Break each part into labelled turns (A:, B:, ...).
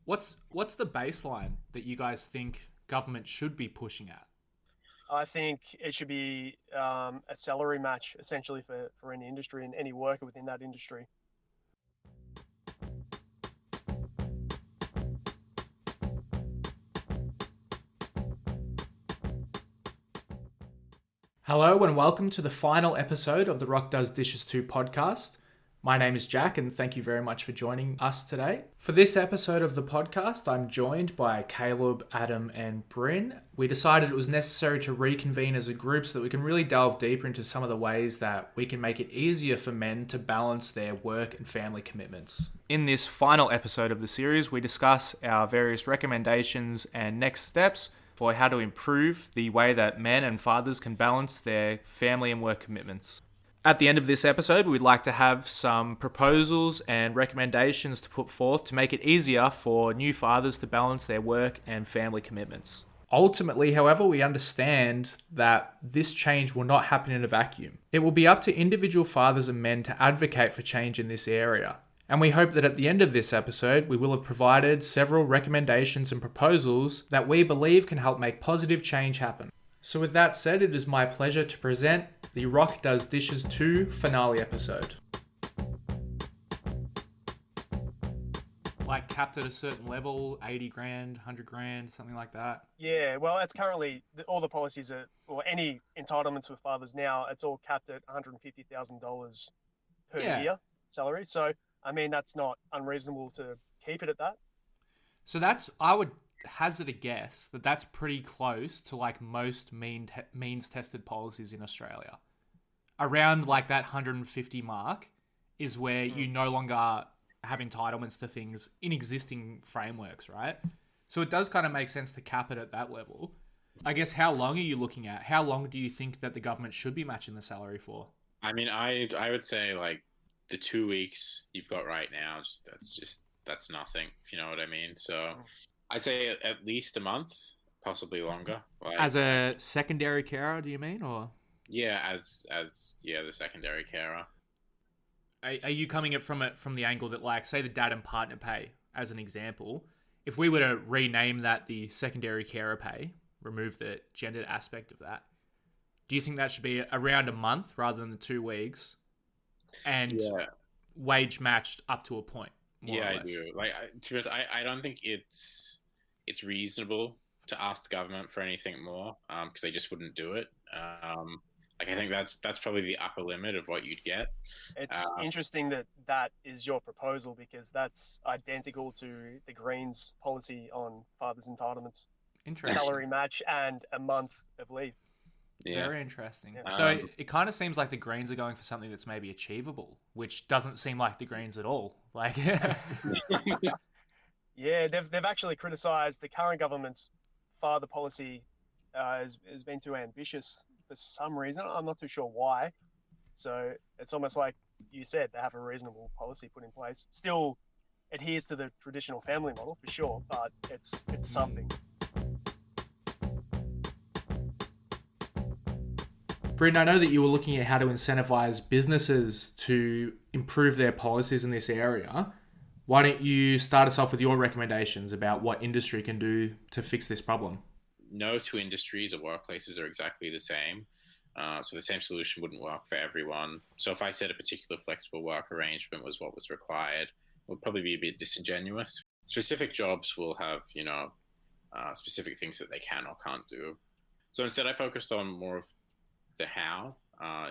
A: What's the baseline that you guys think government should be pushing at?
B: I think it should be a salary match essentially for any industry and any worker within that industry.
A: Hello and welcome to the final episode of the Rock Does Dishes 2 podcast. My name is Jack and thank you very much for joining us today. For this episode of the podcast, I'm joined by Caleb, Adam and Bryn. We decided it was necessary to reconvene as a group so that we can really delve deeper into some of the ways that we can make it easier for men to balance their work and family commitments. In this final episode of the series, we discuss our various recommendations and next steps for how to improve the way that men and fathers can balance their family and work commitments. At the end of this episode, we'd like to have some proposals and recommendations to put forth to make it easier for new fathers to balance their work and family commitments. Ultimately, however, we understand that this change will not happen in a vacuum. It will be up to individual fathers and men to advocate for change in this area. And we hope that at the end of this episode, we will have provided several recommendations and proposals that we believe can help make positive change happen. So with that said, it is my pleasure to present the Rock Does Dishes 2 finale episode. Like capped at a certain level, 80 grand, 100 grand, something like that.
B: Yeah, well, it's currently all the policies or any entitlements for fathers now, it's all capped at $150,000 per
A: Yeah.
B: year salary. So, I mean, that's not unreasonable to keep it at that.
A: So I would hazard a guess that that's pretty close to like most means tested policies in Australia. Around like that 150 mark is where you no longer have entitlements to things in existing frameworks, right? So it does kind of make sense to cap it at that level. I guess how long are you looking at? How long do you think that the government should be matching the salary for?
C: I mean, I would say like the 2 weeks you've got right now, that's nothing, if you know what I mean. So I'd say at least a month, possibly longer. Like,
A: As a secondary carer, do you mean, or
C: yeah, as the secondary carer.
A: are you coming at from the angle that, like, say the dad and partner pay as an example? If we were to rename that the secondary carer pay, remove the gendered aspect of that, do you think that should be around a month rather than the 2 weeks, and
C: Yeah,
A: wage matched up to a point, more
C: yeah,
A: or
C: I
A: less?
C: do. Like, to be honest, I don't think it's reasonable to ask the government for anything more, because they just wouldn't do it. Like I think that's probably the upper limit of what you'd get.
B: It's
C: Um,
B: interesting that that is your proposal because that's identical to the Greens policy on fathers' entitlements,
A: Interesting.
B: salary match, and a month of leave.
C: yeah.
A: Very interesting.
B: Yeah.
A: So it kind of seems like the Greens are going for something that's maybe achievable, which doesn't seem like the Greens at all. Like,
B: Yeah, they've actually criticised the current government's father policy has been too ambitious for some reason. I'm not too sure why. So it's almost like you said they have a reasonable policy put in place. Still adheres to the traditional family model for sure, but it's something.
A: Bryn, I know that you were looking at how to incentivize businesses to improve their policies in this area. Why don't you start us off with your recommendations about what industry can do to fix this problem?
C: No two industries or workplaces are exactly the same. So the same solution wouldn't work for everyone. So if I said a particular flexible work arrangement was what was required, it would probably be a bit disingenuous. Specific jobs will have, specific things that they can or can't do. So instead, I focused on more of the how,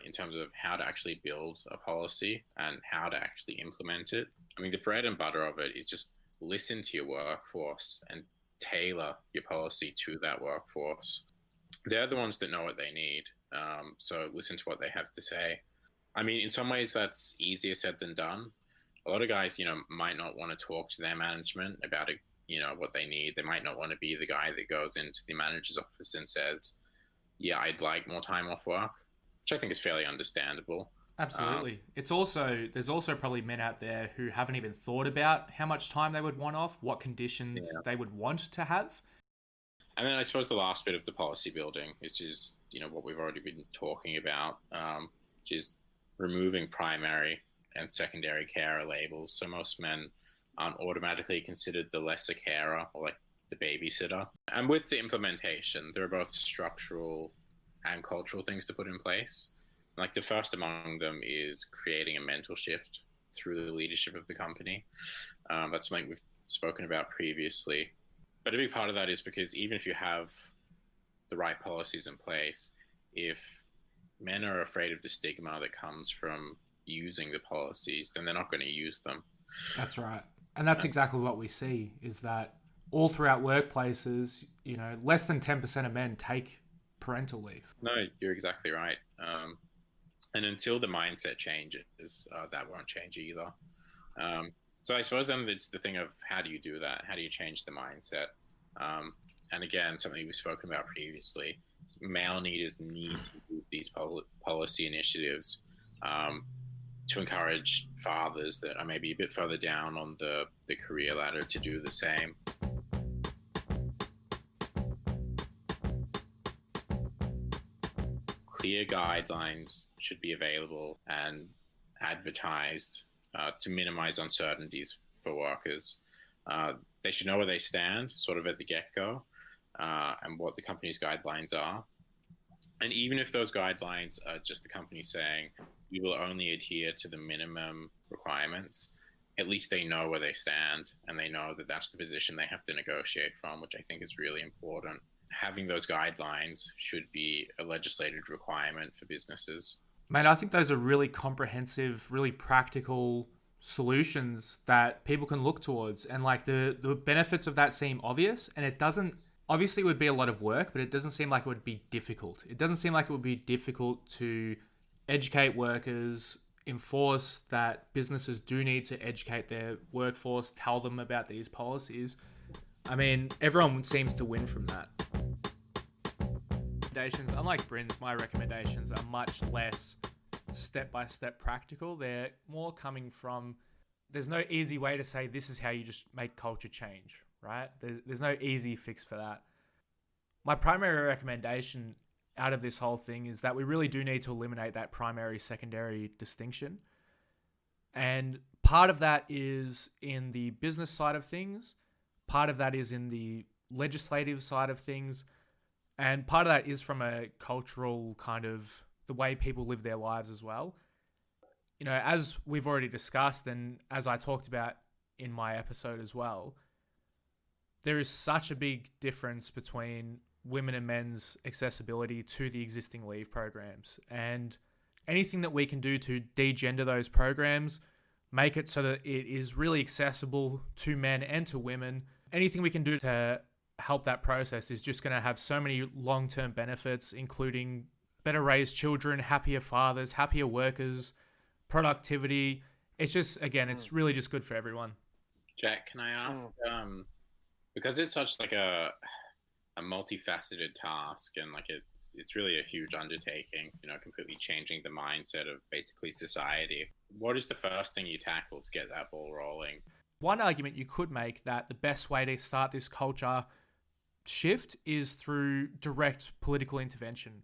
C: in terms of how to actually build a policy and how to actually implement it. I mean, the bread and butter of it is just listen to your workforce and tailor your policy to that workforce. They're the ones that know what they need. So listen to what they have to say. I mean, in some ways, that's easier said than done. A lot of guys, might not want to talk to their management about it, what they need. They might not want to be the guy that goes into the manager's office and says, yeah, I'd like more time off work, which I think is fairly understandable.
A: Absolutely. There's also probably men out there who haven't even thought about how much time they would want off, what conditions
C: Yeah.
A: they would want to have.
C: And then I suppose the last bit of the policy building is just, what we've already been talking about, which is removing primary and secondary carer labels. So most men aren't automatically considered the lesser carer or like the babysitter. And with the implementation, there are both structural and cultural things to put in place. Like the first among them is creating a mental shift through the leadership of the company. That's something we've spoken about previously. But a big part of that is because even if you have the right policies in place, if men are afraid of the stigma that comes from using the policies, then they're not going to use them.
A: That's right. And that's exactly what we see, is that all throughout workplaces, less than 10% of men take parental leave.
C: No, you're exactly right. And until the mindset changes, that won't change either. So I suppose then it's the thing of how do you do that? How do you change the mindset? And again, something we've spoken about previously, male leaders need to use these policy initiatives to encourage fathers that are maybe a bit further down on the career ladder to do the same. Clear guidelines should be available and advertised to minimize uncertainties for workers. They should know where they stand sort of at the get-go and what the company's guidelines are. And even if those guidelines are just the company saying, we will only adhere to the minimum requirements, at least they know where they stand and they know that that's the position they have to negotiate from, which I think is really important. Having those guidelines should be a legislated requirement for businesses.
A: Mate, I think those are really comprehensive, really practical solutions that people can look towards. And like the benefits of that seem obvious, and it doesn't, obviously it would be a lot of work, but it doesn't seem like it would be difficult. It doesn't seem like it would be difficult to educate workers, enforce that businesses do need to educate their workforce, tell them about these policies. I mean, everyone seems to win from that. Unlike Bryn's, my recommendations are much less step-by-step practical. They're more coming from, there's no easy way to say this is how you just make culture change, right? There's no easy fix for that. My primary recommendation out of this whole thing is that we really do need to eliminate that primary-secondary distinction. And part of that is in the business side of things, part of that is in the legislative side of things, and part of that is from a cultural kind of the way people live their lives as well. As we've already discussed, and as I talked about in my episode as well, there is such a big difference between women and men's accessibility to the existing leave programs. And anything that we can do to degender those programs, make it so that it is really accessible to men and to women, anything we can do to help that process is just going to have so many long-term benefits, including better raised children, happier fathers, happier workers, productivity. It's just, again, it's really just good for everyone.
C: Jack, can I ask, because it's such like a multifaceted task, and like it's really a huge undertaking, completely changing the mindset of basically society. What is the first thing you tackle to get that ball rolling?
A: One argument you could make that the best way to start this culture shift is through direct political intervention.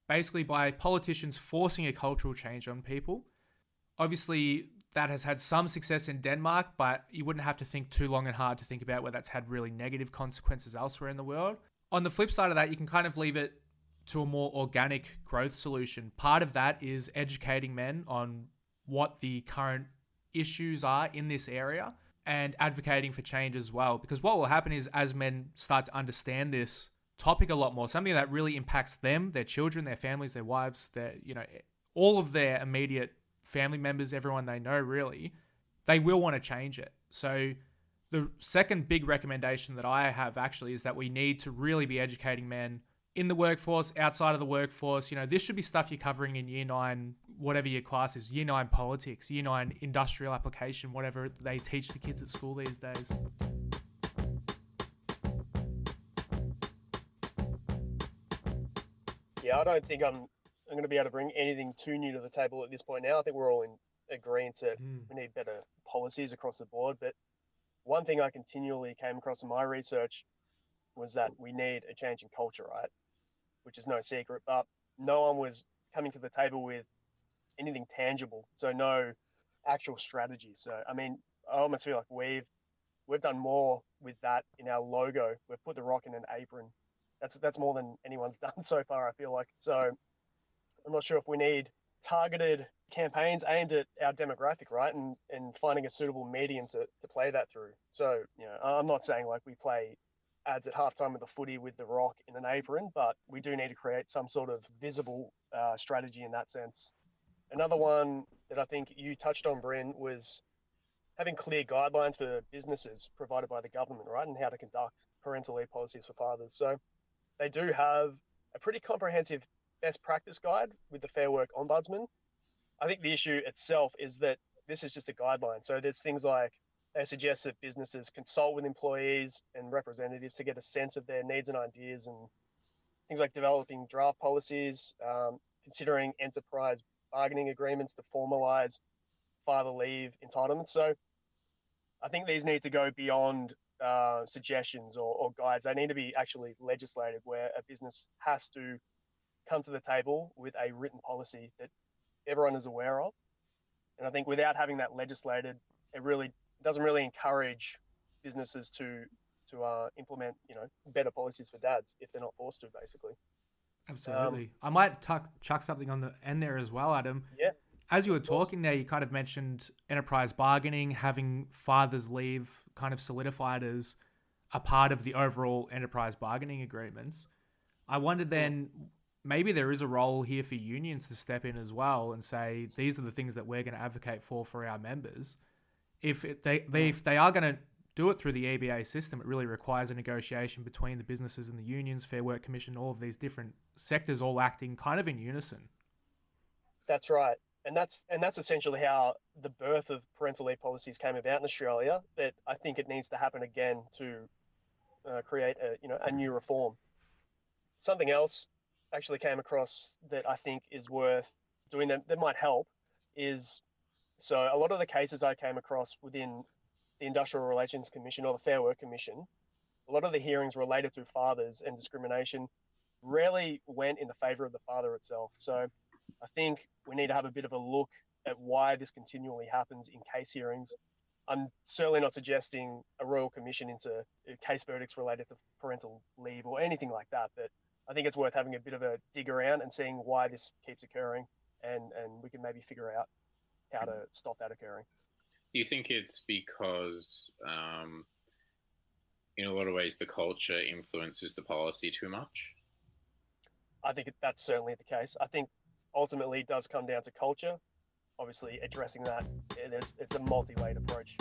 A: Basically by politicians forcing a cultural change on people. Obviously, that has had some success in Denmark, but you wouldn't have to think too long and hard to think about where that's had really negative consequences elsewhere in the world. On the flip side of that, you can kind of leave it to a more organic growth solution. Part of that is educating men on what the current issues are in this area and advocating for change as well. Because what will happen is as men start to understand this topic a lot more, something that really impacts them, their children, their families, their wives, all of their immediate family members, everyone they know really, they will want to change it. So the second big recommendation that I have actually is that we need to really be educating men in the workforce, outside of the workforce. This should be stuff you're covering in year 9, whatever your class is, year 9 politics, year 9 industrial application, whatever they teach the kids at school these days.
B: Yeah, I don't think I'm going to be able to bring anything too new to the table at this point now. I think we're all in agreement that we need better policies across the board. But one thing I continually came across in my research was that we need a change in culture, right? Which is no secret, but no one was coming to the table with anything tangible. So no actual strategy. So, I mean, I almost feel like we've we've done more with that in our logo. We've put the rock in an apron. That's more than anyone's done so far, I feel like. So I'm not sure if we need targeted campaigns aimed at our demographic, right? And finding a suitable medium to play that through. So, I'm not saying like we play ads at halftime of the footy with the rock in an apron, but we do need to create some sort of visible strategy in that sense. Another one that I think you touched on, Bryn, was having clear guidelines for businesses provided by the government, right? And how to conduct parental leave policies for fathers. So they do have a pretty comprehensive best practice guide with the Fair Work Ombudsman. I think the issue itself is that this is just a guideline. So there's things like they suggest that businesses consult with employees and representatives to get a sense of their needs and ideas, and things like developing draft policies, considering enterprise bargaining agreements to formalize father leave entitlements. So I think these need to go beyond suggestions or guides. They need to be actually legislated, where a business has to come to the table with a written policy that everyone is aware of. And I think without having that legislated, it really doesn't really encourage businesses to implement, better policies for dads if they're not forced to, basically.
A: Absolutely. I might chuck something on the end there as well, Adam.
B: Yeah.
A: As you were talking there, you kind of mentioned enterprise bargaining, having father's leave kind of solidified as a part of the overall enterprise bargaining agreements. I wondered then, maybe there is a role here for unions to step in as well and say, these are the things that we're going to advocate for our members. If they are going to do it through the EBA system, it really requires a negotiation between the businesses and the unions, Fair Work Commission, all of these different sectors all acting kind of in unison.
B: That's right. And that's essentially how the birth of parental leave policies came about in Australia. That I think it needs to happen again to create a new reform. Something else actually came across that I think is worth doing that might help is, so a lot of the cases I came across within the Industrial Relations Commission or the Fair Work Commission, a lot of the hearings related to fathers and discrimination rarely went in the favour of the father itself. So I think we need to have a bit of a look at why this continually happens in case hearings. I'm certainly not suggesting a royal commission into case verdicts related to parental leave or anything like that, but I think it's worth having a bit of a dig around and seeing why this keeps occurring, and we can maybe figure out how to stop that occurring.
C: Do you think it's because, in a lot of ways, the culture influences the policy too much?
B: I think that's certainly the case. I think ultimately it does come down to culture. Obviously, addressing that, it's a multi-layered approach.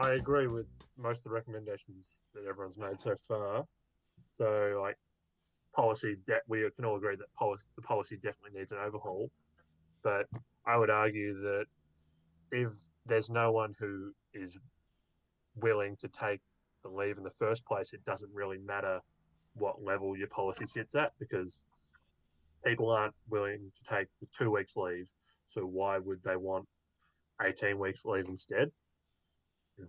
D: I agree with most of the recommendations that everyone's made so far. So, like, we can all agree that the policy definitely needs an overhaul. But I would argue that if there's no one who is willing to take the leave in the first place, it doesn't really matter what level your policy sits at, because people aren't willing to take the 2 weeks leave. So why would they want 18 weeks leave instead? If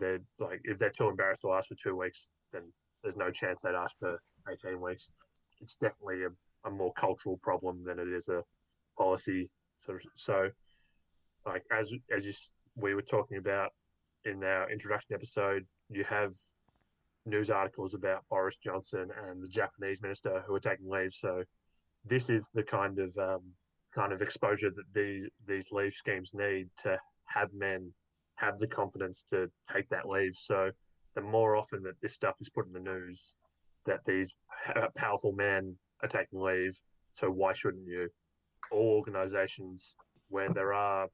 D: they're too embarrassed to ask for 2 weeks, then there's no chance they'd ask for 18 weeks. It's definitely a more cultural problem than it is a policy sort of. So, like as we were talking about in our introduction episode, you have news articles about Boris Johnson and the Japanese minister who are taking leave. So, this is the kind of exposure that these leave schemes need to have men have the confidence to take that leave. So the more often that this stuff is put in the news, that these powerful men are taking leave, so why shouldn't you? All organisations where there are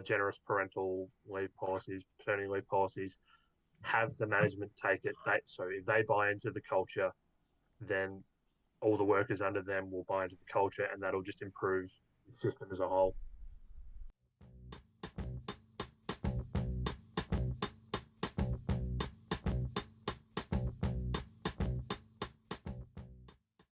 D: generous parental leave policies, paternity leave policies, have the management take it. So if they buy into the culture, then all the workers under them will buy into the culture, and that'll just improve the system as a whole.